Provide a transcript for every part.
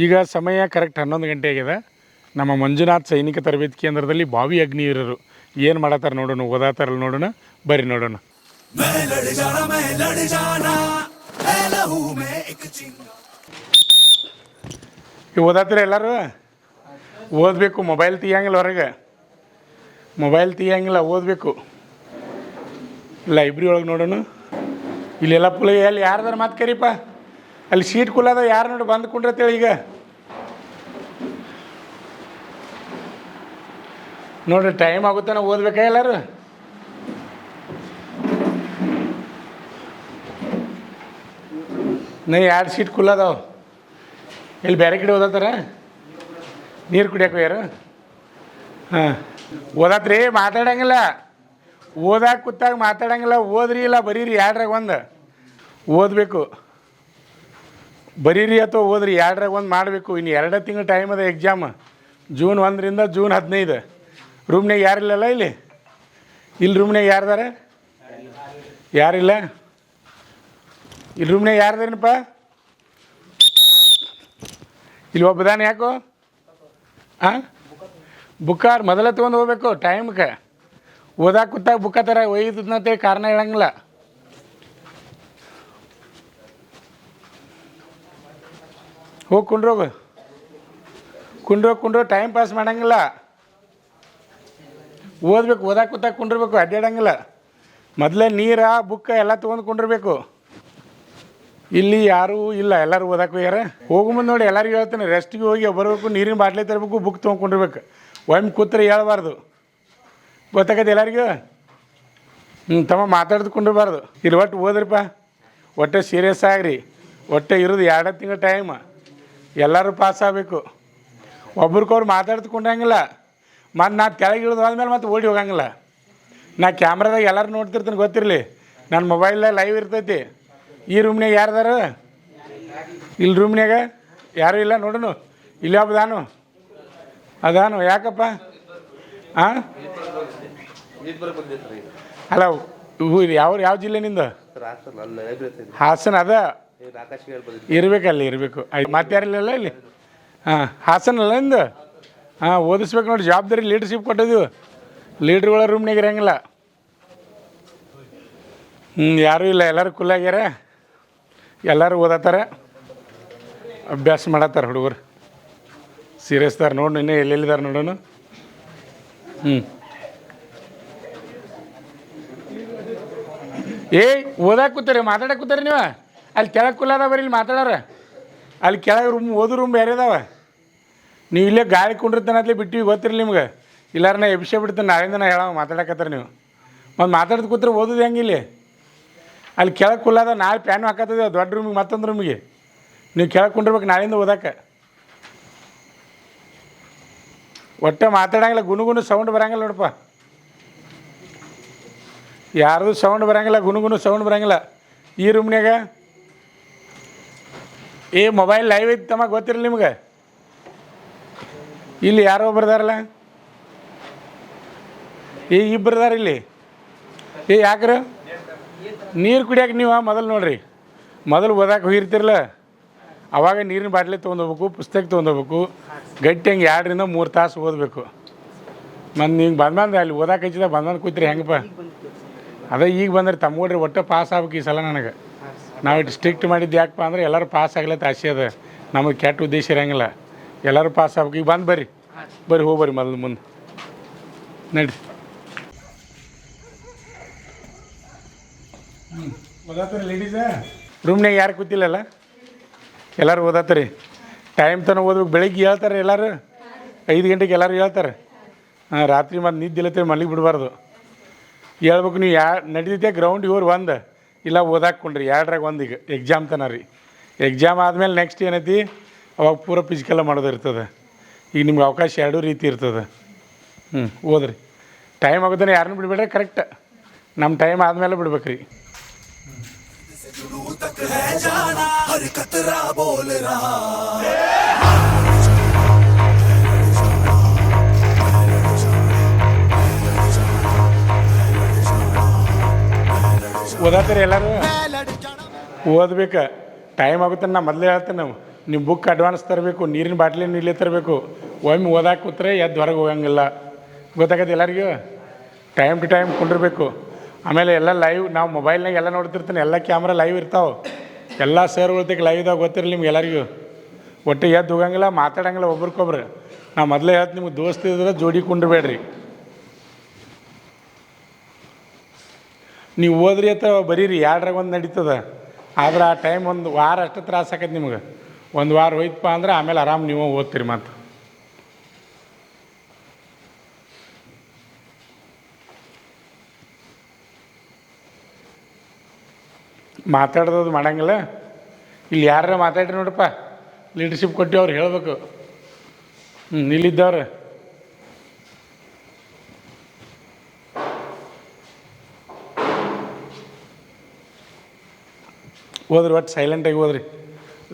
ಈಗ ಸಮಯ ಕರೆಕ್ಟ್ 11 ಗಂಟೆ ಆಗಿದೆ. ನಮ್ಮ ಮಂಜುನಾಥ್ ಸೈನಿಕ ತರಬೇತಿ ಕೇಂದ್ರದಲ್ಲಿ ಬಾವಿ ಅಗ್ನಿವೀರರು ಏನು ಮಾಡತ್ತಾರ ನೋಡೋಣ, ಓದಾತಾರಲ್ಲ ನೋಡೋಣ, ಬರ್ರಿ ನೋಡೋಣ. ಈಗ ಓದಾತೀರ ಎಲ್ಲರೂ? ಓದಬೇಕು, ಮೊಬೈಲ್ ತೆಗಿಯಂಗಿಲ್ಲ ಹೊರಗೆ, ಮೊಬೈಲ್ ತೆಗಿಯಂಗಿಲ್ಲ, ಓದಬೇಕು. ಲೈಬ್ರರಿ ಒಳಗೆ ನೋಡೋಣ. ಇಲ್ಲೆಲ್ಲ ಫುಲ್ ಎಲ್ಲಿ ಯಾರ್ದಾರ ಮಾತು ಕರಿಪ್ಪ, ಅಲ್ಲಿ ಸೀಟ್ ಕುಲ್ಲದ ಯಾರು ನೋಡಿ ಬಂದು ಕುಂಡ್ರತ್ತೇಳಿ. ಈಗ ನೋಡ್ರಿ ಟೈಮ್ ಆಗುತ್ತೆ, ನಾವು ಓದ್ಬೇಕಾ ಎಲ್ಲರೂ? ನಾ 2 ಸೀಟ್ ಕುಲ್ಲದಾವ. ಇಲ್ಲಿ ಬೇರೆ ಕಡೆ ಓದತ್ತಾರ, ನೀರು ಕುಡಿಯಕ್ಕೆ ಯಾರು? ಹಾಂ, ಓದತ್ರಿ, ಮಾತಾಡಂಗಿಲ್ಲ. ಓದಾಕ ಕೂತಾಗ ಮಾತಾಡಂಗಿಲ್ಲ. ಓದ್ರಿ ಇಲ್ಲ ಬರೀರಿ, 2ರಾಗ ಒಂದು ಓದಬೇಕು. ಬರೀರಿ ಅಥವಾ ಓದ್ರಿ, 2ರಾಗ ಒಂದು ಮಾಡಬೇಕು. ಇನ್ನು 2 ತಿಂಗಳು ಟೈಮ್ ಅದ ಎಕ್ಸಾಮ್. ಜೂನ್ 1ರಿಂದ ಜೂನ್ 15. ರೂಮ್ನಾಗ ಯಾರಿಲ್ಲಲ್ಲ ಇಲ್ಲಿ? ಇಲ್ಲಿ ರೂಮ್ನಾಗ ಯಾರ್ದಾರ? ಯಾರಿಲ್ಲ ಇಲ್ಲಿ ರೂಮ್ನಾಗ ಯಾರ್ದಾರೇನಪ್ಪ? ಇಲ್ಲಿ ಒಬ್ಬದಾನ ಯಾಕೋ? ಹಾಂ, ಬುಕ್ಕಾರ್ ಮೊದಲೇ ತೊಗೊಂಡು ಹೋಗ್ಬೇಕು ಟೈಮ್ಗೆ. ಓದಾಕ ಕೂತಾಗ ಬುಕ್ಕ ಥರ ಒಯ್ದನಂತೇಳಿ ಕಾರಣ ಹೇಳಂಗಿಲ್ಲ. ಹೋಗಿ ಕುಂಡ್ರೋಗು, ಕುಂಡ್ರೋ ಟೈಮ್ ಪಾಸ್ ಮಾಡಂಗಿಲ್ಲ. ಓದಬೇಕು, ಓದಾಕ ಕೂತಾಗ ಕುಂಡಿರ್ಬೇಕು, ಅಡ್ಡಾಡಂಗಿಲ್ಲ. ಮೊದಲೇ ನೀರು ಬುಕ್ಕ ಎಲ್ಲ ತೊಗೊಂಡು ಕುಂಡಿರ್ಬೇಕು. ಇಲ್ಲಿ ಯಾರೂ ಇಲ್ಲ, ಎಲ್ಲರೂ ಓದಾಕ ಹೋಗ್ಯಾರ. ಹೋಗು ಮುಂದೆ ನೋಡಿ, ಎಲ್ಲರಿಗೂ ಹೇಳ್ತೇನೆ, ರೆಸ್ಟಿಗೆ ಹೋಗಿ ಬರಬೇಕು, ನೀರಿನ ಬಾಟ್ಲಿ ತರಬೇಕು, ಬುಕ್ ತೊಗೊಂಡ್ಕೊಂಡಿರ್ಬೇಕು. ಒಮ್ಮೆ ಕೂತ್ರೆ ಹೇಳ್ಬಾರ್ದು, ಗೊತ್ತಾಗತ್ತೆ ಎಲ್ಲರಿಗೂ? ತಮ್ಮ ಮಾತಾಡ್ದುಕೊಂಡಿರ್ಬಾರ್ದು. ಇಲ್ಲಿ ಒಟ್ಟು ಓದ್ರಿಪ್ಪ, ಒಟ್ಟೆ ಸೀರಿಯಸ್ ಆಗ್ರಿ. ಒಟ್ಟೆ ಇರೋದು 2 ತಿಂಗಳ ಟೈಮ್. ಎಲ್ಲರೂ ಪಾಸ್ ಆಗಬೇಕು. ಒಬ್ರಿಗೊಬ್ರು ಮಾತಾಡ್ದುಕೊಂಡಂಗಿಲ್ಲ. ಮತ್ತು ನಾ ಕೆಳಗೆ ಇಳಿದು ಹೋದ್ಮೇಲೆ ಮತ್ತೆ ಓಡಿ ಹೋಗಂಗಿಲ್ಲ. ನಾ ಕ್ಯಾಮ್ರಾದಾಗ ಎಲ್ಲರೂ ನೋಡ್ತಿರ್ತೀನಿ, ಗೊತ್ತಿರಲಿ. ನನ್ನ ಮೊಬೈಲ್ದಾಗ ಲೈವ್ ಇರ್ತೈತಿ. ಈ ರೂಮ್ನಾಗ ಯಾರ್ದಾರ? ಇಲ್ಲಿ ರೂಮ್ನಾಗ ಯಾರೂ ಇಲ್ಲ ನೋಡೋಣ. ಇಲ್ಲಿ ಹಬ್ಬದಾನು ಅದಾನು, ಯಾಕಪ್ಪ? ಹಾಂ, ಅಲ್ಲ ಯಾವ ಜಿಲ್ಲೆ ನಿಂದು? ಹಾಸನ. ಅದ ಇರಬೇಕಲ್ಲಿ, ಇರಬೇಕು. ಮತ್ತೆ ಯಾರಿಲ್ಲ ಇಲ್ಲಿ? ಹಾಂ, ಹಾಸನ ಅಲ್ಲ ನಿಂದು? ಹಾಂ, ಓದಿಸ್ಬೇಕು ನೋಡಿ, ಜವಾಬ್ದಾರಿ ಲೀಡರ್ಶಿಪ್ ಕೊಟ್ಟಿದ್ದೀವಿ. ಲೀಡ್ರುಗಳ ರೂಮ್ನಾಗ ಇರೋಂಗಿಲ್ಲ. ಯಾರೂ ಇಲ್ಲ, ಎಲ್ಲರೂ ಕುಲ್ಲಾಗ್ಯಾರ. ಎಲ್ಲರೂ ಓದತ್ತಾರೆ, ಅಭ್ಯಾಸ ಮಾಡತ್ತಾರೆ ಹುಡುಗರು. ಸೀರಿಯಸ್ದಾರ ನೋಡಿ, ಇನ್ನೂ ಎಲ್ಲೆಲ್ಲಿದ್ದಾರೆ ನೋಡೋಣ. ಓದಾಕ ಕೂತಾರೆ, ಮಾತಾಡಕ್ಕೆ ಕೂತಾರೆ ನೀವು. ಅಲ್ಲಿ ಕೆಳಗೆ ಕುಲ್ಲದ ಬರೀ, ಇಲ್ಲಿ ಮಾತಾಡೋರ. ಅಲ್ಲಿ ಕೆಳಗೆ ರೂಮ್, ಓದು ರೂಮ್ ಬೇರೆ ಅದಾವ. ನೀವು ಇಲ್ಲೇ ಗಾಳಿ ಕುಂಡಿರ್ತಾನೆ ಅತ್ಲೇ ಬಿಟ್ಟಿವಿ, ಗೊತ್ತಿರಲಿ ನಿಮ್ಗೆ. ಇಲ್ಲಾರ ನಾ ಎಬ್ಸೇ ಬಿಡ್ತೇನೆ, ನಾಳಿಂದ ನಾ ಹೇಳೋ ಮಾತಾಡಕತ್ತಾರೆ ನೀವು. ಮತ್ತು ಮಾತಾಡ್ದು ಕೂತ್ರೆ ಓದೋದು ಹೆಂಗಿಲ್ಲಿ? ಅಲ್ಲಿ ಕೆಳಗೆ ಕುಲ್ಲದ, ನಾಳೆ ಪ್ಯಾನು ಹಾಕತ್ತದ ದೊಡ್ಡ ರೂಮಿಗೆ, ಮತ್ತೊಂದು ರೂಮಿಗೆ. ನೀವು ಕೆಳಗೆ ಕುಂಡಿರ್ಬೇಕು ನಾಳಿಂದ ಓದಕ್ಕೆ. ಒಟ್ಟೆ ಮಾತಾಡಂಗಿಲ್ಲ, ಗುನುಗುನು ಸೌಂಡ್ ಬರೋಂಗಿಲ್ಲ ನೋಡಪ್ಪ. ಯಾರ್ದು ಸೌಂಡ್ ಬರೋಂಗಿಲ್ಲ, ಗುನುಗುನು ಸೌಂಡ್ ಬರೋಂಗಿಲ್ಲ. ಈ ರೂಮ್ನಾಗ ಮೊಬೈಲ್ ಲೈವ್ ಐತಿ ತಮ್ಮ, ಗೊತ್ತಿರಲಿ ನಿಮ್ಗೆ. ಇಲ್ಲಿ ಯಾರೋ ಒಬ್ಬರದಾರಲ್ಲ, ಇಬ್ಬರದಾರ ಇಲ್ಲಿ. ಯಾಕ್ರ ನೀರು ಕುಡಿಯೋಕೆ ನೀವು ಮೊದಲು ನೋಡ್ರಿ. ಮೊದಲು ಓದಾಕೆ ಹೋಗಿರ್ತಿರಲ್ಲ, ಅವಾಗ ನೀರಿನ ಬಾಟ್ಲಿ ತೊಗೊಂಡೋಗ್ಬೇಕು, ಪುಸ್ತಕ ತೊಗೊಂಡೋಗ್ಬೇಕು. ಗಟ್ಟಿ ಹಂಗೆ 2ರಿಂದ 3 ತಾಸು ಓದಬೇಕು. ಮತ್ತು ನೀವು ಬಂದು ಅಲ್ಲಿ ಓದಾಕೆ ಹಚ್ಚಿದಾಗ ಬಂದು ಕೂತ್ರಿ ಹೆಂಗಪ್ಪ? ಅದೇ ಈಗ ಬಂದ್ರೆ ತಮ್ಮಗಳ್ರಿ ಒಟ್ಟೆ ಪಾಸ್ ಆಗ್ಬೇಕು ಈ ಸಲ. ನನಗೆ ನಾವು ಇಟ್ಟು ಸ್ಟ್ರಿಕ್ಟ್ ಮಾಡಿದ್ದು ಯಾಕಪ್ಪ ಅಂದ್ರೆ ಎಲ್ಲರೂ ಪಾಸ್ ಆಗ್ಲತ್ತ ಆಸೆ ಅದ. ನಮಗೆ ಕೆಟ್ಟ ಉದ್ದೇಶ ಇರೋಂಗಿಲ್ಲ, ಎಲ್ಲರೂ ಪಾಸ್ ಆಗ್ಬೇಕು. ಈಗ ಬಂದು ಬರ್ರಿ ಹೋಗ್ಬರ್ರಿ ಮೊದಲು ಮುಂದೆ ನಡಿ. ಓದಾತಾರೆ ಲೇಡೀಸ ರೂಮ್ನಾಗ ಯಾರು ಕೂತಿಲ್ಲಲ್ಲ, ಎಲ್ಲರೂ ಓದಾತಾರೆ. ಟೈಮ್ ತನಕ ಓದ್ಬೇಕು. ಬೆಳಿಗ್ಗೆ ಹೇಳ್ತಾರೆ ಎಲ್ಲರೂ, 5 ಗಂಟೆಗೆ ಎಲ್ಲರೂ ಹೇಳ್ತಾರೆ. ಹಾಂ, ರಾತ್ರಿ ಮತ್ತು ನಿದ್ದಿಲ್ಲತ್ತೆ ಮಲ್ಲಿಗೆ ಬಿಡಬಾರ್ದು, ಹೇಳ್ಬೇಕು. ನೀವು ನಡೀತೈತೆ ಗ್ರೌಂಡ್ ಇವ್ರು ಒಂದು ಇಲ್ಲ ಓದಾಕೊಂಡ್ರಿ 2ರಾಗ ಒಂದು. ಈಗ ಎಕ್ಸಾಮ್ ತನ ರೀ. ಎಕ್ಸಾಮ್ ಆದಮೇಲೆ ನೆಕ್ಸ್ಟ್ ಏನೈತಿ, ಅವಾಗ ಪೂರ ಫಿಸಿಕಲ್ಲ ಮಾಡೋದು ಇರ್ತದೆ. ಈಗ ನಿಮ್ಗೆ ಅವಕಾಶ 2 ರೀತಿ ಇರ್ತದೆ. ಓದ್ರಿ. ಟೈಮ್ ಆಗೋದನ್ನ ಯಾರನ್ನೂ ಬಿಡಬೇಡ್ರಿ, ಕರೆಕ್ಟ್ ನಮ್ಮ ಟೈಮ್ ಆದಮೇಲೆ ಬಿಡ್ಬೇಕು ರೀ. ಓದಾತೀರಿ ಎಲ್ಲರೂ? ಓದ್ಬೇಕು. ಟೈಮ್ ಆಗುತ್ತೆ. ನಾ ಮೊದಲೇ ಹೇಳ್ತೇನೆ, ನಾವು ನೀವು ಬುಕ್ ಅಡ್ವಾನ್ಸ್ ತರಬೇಕು, ನೀರಿನ ಬಾಟ್ಲಿನ ಇಲ್ಲೇ ತರಬೇಕು. ಒಮ್ಮೆ ಓದಾಕೆ ಕೂತ್ರೆ ಎದ್ದು ಹೊರಗೆ ಹೋಗಂಗಿಲ್ಲ. ಗೊತ್ತಾಗತ್ತೆ ಎಲ್ಲರಿಗೂ. ಟೈಮ್ ಟು ಟೈಮ್ ಕುಂಡಿರ್ಬೇಕು. ಆಮೇಲೆ ಎಲ್ಲ ಲೈವ್, ನಾವು ಮೊಬೈಲ್ನಾಗ ಎಲ್ಲ ನೋಡ್ತಿರ್ತೀನಿ, ಎಲ್ಲ ಕ್ಯಾಮ್ರಾ ಲೈವ್ ಇರ್ತಾವೆ. ಎಲ್ಲ ಸರ್ಗಳತೆಗೆ ಲೈವ್ ಇದಾವೆ, ಗೊತ್ತಿರಲಿ ನಿಮ್ಗೆ ಎಲ್ಲರಿಗೂ. ಒಟ್ಟು ಎದ್ದು ಹೋಗಂಗಿಲ್ಲ, ಮಾತಾಡಂಗಿಲ್ಲ ಒಬ್ರಿಗೊಬ್ರು. ನಾವು ಮೊದಲೇ ಹೇಳ್ತು ನಿಮ್ಗೆ ದೋಸ್ತ ಇದ್ರೆ ಜೋಡಿ ಕುಂಡ್ರಬೇಡ್ರಿ. ನೀವು ಓದ್ರಿ ಅಥವಾ ಬರೀರಿ, ಎರಡ್ರಾಗ ಒಂದು ನಡೀತದೆ. ಆದ್ರೆ ಆ ಟೈಮ್ ಒಂದು ವಾರ ಅಷ್ಟು ತ್ರಾಸ ಆಕೈತೆ ನಿಮ್ಗೆ. ಒಂದು ವಾರ ಹೋಯ್ತಪ್ಪ ಅಂದ್ರೆ ಆಮೇಲೆ ಆರಾಮ್ ನೀವು ಓದ್ತೀರಿ. ಮತ್ತು ಮಾತಾಡ್ದದು ಮಾಡಂಗಿಲ್ಲ. ಇಲ್ಲಿ ಯಾರ ಮಾತಾಡ್ರಿ ನೋಡಪ್ಪ, ಲೀಡರ್ಶಿಪ್ ಕೊಟ್ಟು ಅವ್ರು ಹೇಳಬೇಕು. ಇಲ್ಲಿದ್ದವ್ರು ಹೋದ್ರಿ, ಒಟ್ಟು ಸೈಲೆಂಟಾಗಿ ಹೋದ್ರಿ.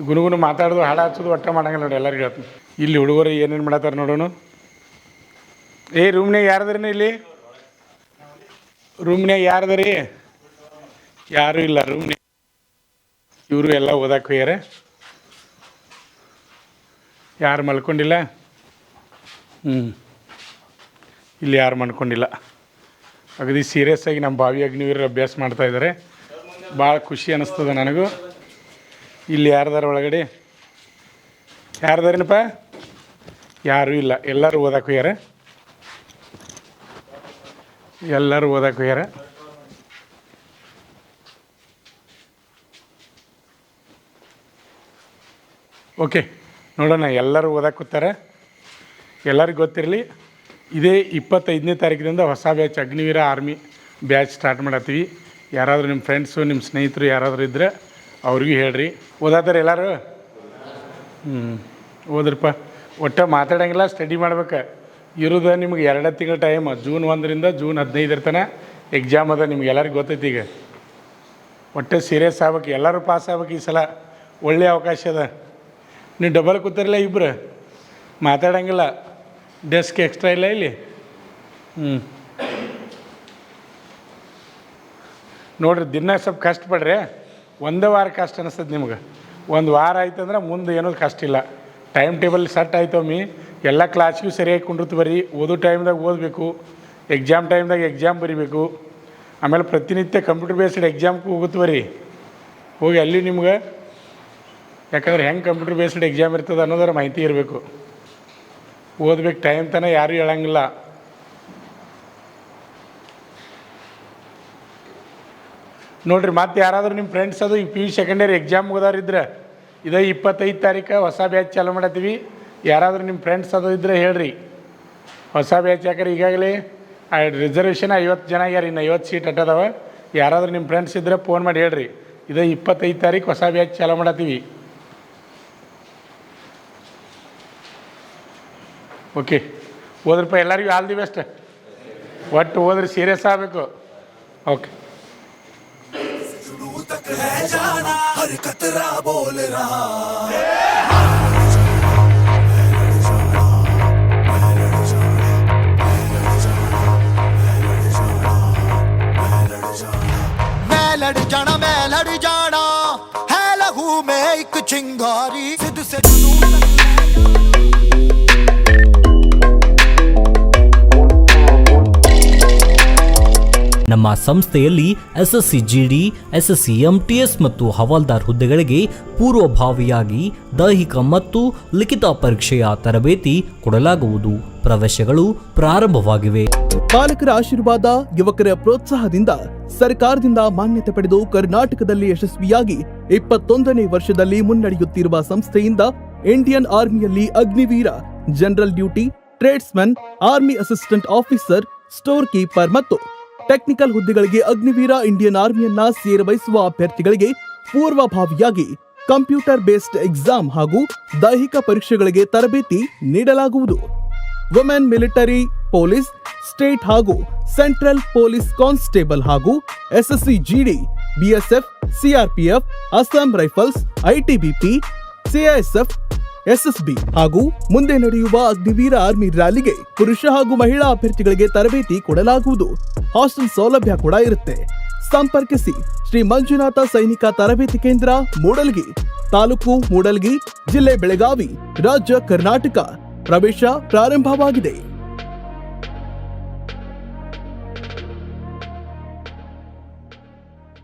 ಗುನುಗುನು ಮಾತಾಡೋದು, ಹಾಡು ಹಚ್ಚೋದು ಒಟ್ಟು ಮಾಡಂಗಿಲ್ಲ ನೋಡಿ. ಎಲ್ಲರಿಗೂ ಹೇಳ್ತೀನಿ. ಇಲ್ಲಿ ಹುಡುಗರು ಏನೇನು ಮಾಡತ್ತಾರೆ ನೋಡೋಣ. ರೂಮ್ನಾಗ ಯಾರದ್ರಿ? ಇಲ್ಲಿ ರೂಮ್ನಾಗ ಯಾರದ್ರಿ? ಯಾರೂ ಇಲ್ಲ ರೂಮ್ನಾಗ. ಇವರು ಎಲ್ಲ ಓದಕ್ಕೆ ಹೋಗ್ಯಾರ. ಯಾರು ಮಲ್ಕೊಂಡಿಲ್ಲ. ಇಲ್ಲಿ ಯಾರು ಮಲ್ಕೊಂಡಿಲ್ಲ. ಅಗದಿ ಸೀರಿಯಸ್ ಆಗಿ ನಮ್ಮ ಭಾವಿ ಅಗ್ನಿವೀರರು ಅಭ್ಯಾಸ ಮಾಡ್ತಾಯಿದ್ದಾರೆ. ಭಾಳ ಖುಷಿ ಅನ್ನಿಸ್ತದೆ ನನಗೂ. ಇಲ್ಲಿ ಯಾರ್ದಾರ ಒಳಗಡೆ? ಯಾರ್ದಾರೇನಪ್ಪ? ಯಾರೂ ಇಲ್ಲ. ಎಲ್ಲರೂ ಓದಕ್ಕೆ ಹೋಗ್ಯಾರ. ಎಲ್ಲರೂ ಓದಕ್ಕೆ ಹೋಗ್ಯಾರ. ಓಕೆ, ನೋಡೋಣ. ಎಲ್ಲರೂ ಓದಕ್ಕೆ ಕೂತಾರೆ. ಎಲ್ಲರಿಗೂ ಗೊತ್ತಿರಲಿ, ಇದೇ 25ನೇ ತಾರೀಕಿನಿಂದ ಹೊಸ batch Agniveer army batch start ಮಾಡತ್ತೀವಿ. ಯಾರಾದರೂ ನಿಮ್ಮ ಫ್ರೆಂಡ್ಸು, ನಿಮ್ಮ ಸ್ನೇಹಿತರು ಯಾರಾದರೂ ಇದ್ದರೆ ಅವ್ರಿಗೂ ಹೇಳ್ರಿ. ಓದಾತಾರೆ ಎಲ್ಲರೂ? ಓದ್ರಪ್ಪ. ಒಟ್ಟು ಮಾತಾಡೋಂಗಿಲ್ಲ, ಸ್ಟಡಿ ಮಾಡ್ಬೇಕು. ಇರೋದು ನಿಮ್ಗೆ 2 ತಿಂಗಳ ಟೈಮ್. ಜೂನ್ 1ರಿಂದ ಜೂನ್ 15 ತನಕ ಎಕ್ಸಾಮ್ ಅದ. ನಿಮ್ಗೆ ಎಲ್ಲರಿಗೂ ಗೊತ್ತೈತಿ. ಈಗ ಒಟ್ಟು ಸೀರಿಯಸ್ ಆಗ್ಬೇಕು. ಎಲ್ಲರೂ ಪಾಸ್ ಆಗ್ಬೇಕು ಈ ಸಲ. ಒಳ್ಳೆಯ ಅವಕಾಶ ಅದ. ನೀವು ಡಬಲ್ ಕೂತಾರಿಲ್ಲ, ಇಬ್ಬರು ಮಾತಾಡೋಂಗಿಲ್ಲ. ಡೆಸ್ಕ್ ಎಕ್ಸ್ಟ್ರಾ ಇಲ್ಲ ಇಲ್ಲಿ. ನೋಡ್ರಿ, ದಿನ ಸ್ವಲ್ಪ ಕಷ್ಟಪಡ್ರಿ. ಒಂದೇ ವಾರ ಕಷ್ಟ ಅನ್ನಿಸ್ತದೆ ನಿಮ್ಗೆ. ಒಂದು ವಾರ ಆಯ್ತು ಅಂದ್ರೆ ಮುಂದೆ ಏನೋ ಕಷ್ಟ ಇಲ್ಲ. ಟೈಮ್ ಟೇಬಲ್ ಸೆಟ್ ಆಯ್ತೊಮ್ಮೆ. ಎಲ್ಲ ಕ್ಲಾಸ್ಗೂ ಸರಿಯಾಗಿ ಕುಂಡಿರ್ತು ಬರ್ರಿ. ಓದೋ ಟೈಮ್ದಾಗ ಓದಬೇಕು, ಎಕ್ಸಾಮ್ ಟೈಮ್ದಾಗ ಎಕ್ಸಾಮ್ ಬರೀಬೇಕು. ಆಮೇಲೆ ಪ್ರತಿನಿತ್ಯ ಕಂಪ್ಯೂಟರ್ ಬೇಸ್ಡ್ ಎಕ್ಸಾಮ್ಗೂ ಹೋಗುತ್ತೆ ಬರ್ರಿ. ಹೋಗಿ ಅಲ್ಲಿ ನಿಮ್ಗೆ, ಯಾಕಂದ್ರೆ ಹೆಂಗೆ ಕಂಪ್ಯೂಟರ್ ಬೇಸ್ಡ್ ಎಕ್ಸಾಮ್ ಇರ್ತದೆ ಅನ್ನೋದರ ಮಾಹಿತಿ ಇರಬೇಕು. ಓದ್ಬೇಕು ಟೈಮ್ ತನಕ ಯಾರೂ ಹೇಳಂಗಿಲ್ಲ. ನೋಡಿರಿ, ಮತ್ತೆ ಯಾರಾದರೂ ನಿಮ್ಮ ಫ್ರೆಂಡ್ಸ್ ಅದು ಈ PU ಸೆಕೆಂಡ್ ಇಯರ್ ಎಕ್ಸಾಮ್ ಮುಗಿದವ್ರಿದ್ರೆ, ಇದೇ 25 ತಾರೀಕು ಹೊಸ ಬ್ಯಾಚ್ ಚಾಲು ಮಾಡತ್ತೀವಿ. ಯಾರಾದರೂ ನಿಮ್ಮ ಫ್ರೆಂಡ್ಸ್ ಅದು ಇದ್ದರೆ ಹೇಳ್ರಿ. ಹೊಸ ಬ್ಯಾಚ್ ಯಾಕಂದ್ರೆ ಈಗಾಗಲೇ ರಿಸರ್ವೇಷನ್ 50 ಜನ ಆಗ್ಯಾರ. ಇನ್ನು 50 ಸೀಟ್ ಅಟ್ಟದವ. ಯಾರಾದರೂ ನಿಮ್ಮ ಫ್ರೆಂಡ್ಸ್ ಇದ್ದರೆ ಫೋನ್ ಮಾಡಿ ಹೇಳ್ರಿ. ಇದೇ 25 ತಾರೀಕು ಹೊಸ ಬ್ಯಾಚ್ ಚಾಲು ಮಾಡತ್ತೀವಿ. ಓಕೆ, ಓದ್ರಪ್ಪ. ಎಲ್ಲರಿಗೂ ಆಲ್ ದಿ ಬೆಸ್ಟ್. ಒಟ್ಟು ಓದ್ರಿ, ಸೀರಿಯಸ್ ಆಗಬೇಕು. ಓಕೆ. मैं लड़ जाना है लहू में एक चिंगारी सिद्ध से ನಮ್ಮ ಸಂಸ್ಥೆಯಲ್ಲಿ SSC GD, SSC MTS ಮತ್ತು ಹವಾಲ್ದಾರ್ ಹುದ್ದೆಗಳಿಗೆ ಪೂರ್ವಭಾವಿಯಾಗಿ ದೈಹಿಕ ಮತ್ತು ಲಿಖಿತ ಪರೀಕ್ಷೆಯ ತರಬೇತಿ ಕೊಡಲಾಗುವುದು. ಪ್ರವೇಶಗಳು ಪ್ರಾರಂಭವಾಗಿವೆ. ಪಾಲಕರ ಆಶೀರ್ವಾದ, ಯುವಕರ ಪ್ರೋತ್ಸಾಹದಿಂದ ಸರ್ಕಾರದಿಂದ ಮಾನ್ಯತೆ ಪಡೆದು ಕರ್ನಾಟಕದಲ್ಲಿ ಯಶಸ್ವಿಯಾಗಿ 21ನೇ ವರ್ಷದಲ್ಲಿ ಮುನ್ನಡೆಯುತ್ತಿರುವ ಸಂಸ್ಥೆಯಿಂದ ಇಂಡಿಯನ್ ಆರ್ಮಿಯಲ್ಲಿ Agniveer, general duty, tradesman, army assistant officer, store keeper ಮತ್ತು ಟೆಕ್ನಿಕಲ್ ಹುದ್ದೆಗಳಿಗೆ ಅಗ್ನಿವೀರ ಇಂಡಿಯನ್ ಆರ್ಮಿಯನ್ನ ಸೇರಬಯಸುವ ಅಭ್ಯರ್ಥಿಗಳಿಗೆ ಪೂರ್ವಭಾವಿಯಾಗಿ ಕಂಪ್ಯೂಟರ್ ಬೇಸ್ಡ್ ಎಕ್ಸಾಮ್ ಹಾಗೂ ದೈಹಿಕ ಪರೀಕ್ಷೆಗಳಿಗೆ ತರಬೇತಿ ನೀಡಲಾಗುವುದು. ವುಮೆನ್ ಮಿಲಿಟರಿ, ಪೊಲೀಸ್, ಸ್ಟೇಟ್ ಹಾಗೂ ಸೆಂಟ್ರಲ್ ಪೊಲೀಸ್ ಕಾನ್ಸ್ಟೇಬಲ್ ಹಾಗೂ SSC GD, BSF, CRPF, Assam rifles, ITBP, CISF, SSB ಹಾಗೂ ಮುಂದೆ ನಡೆಯುವ ಅಗ್ನಿವೀರ ಆರ್ಮಿ ರ್ಯಾಲಿಗೆ ಪುರುಷ ಹಾಗೂ ಮಹಿಳಾ ಅಭ್ಯರ್ಥಿಗಳಿಗೆ ತರಬೇತಿ ಕೊಡಲಾಗುವುದು. ಹಾಸ್ಟೆಲ್ ಸೌಲಭ್ಯ ಕೂಡ ಇರುತ್ತೆ. ಸಂಪರ್ಕಿಸಿ ಶ್ರೀ ಮಂಜುನಾಥ ಸೈನಿಕ ತರಬೇತಿ ಕೇಂದ್ರ, ಮೂಡಲಗಿ. ತಾಲೂಕು ಮೂಡಲ್ಗಿ, ಜಿಲ್ಲೆ ಬೆಳಗಾವಿ, ರಾಜ್ಯ ಕರ್ನಾಟಕ ಪ್ರವೇಶ ಪ್ರಾರಂಭವಾಗಿದೆ.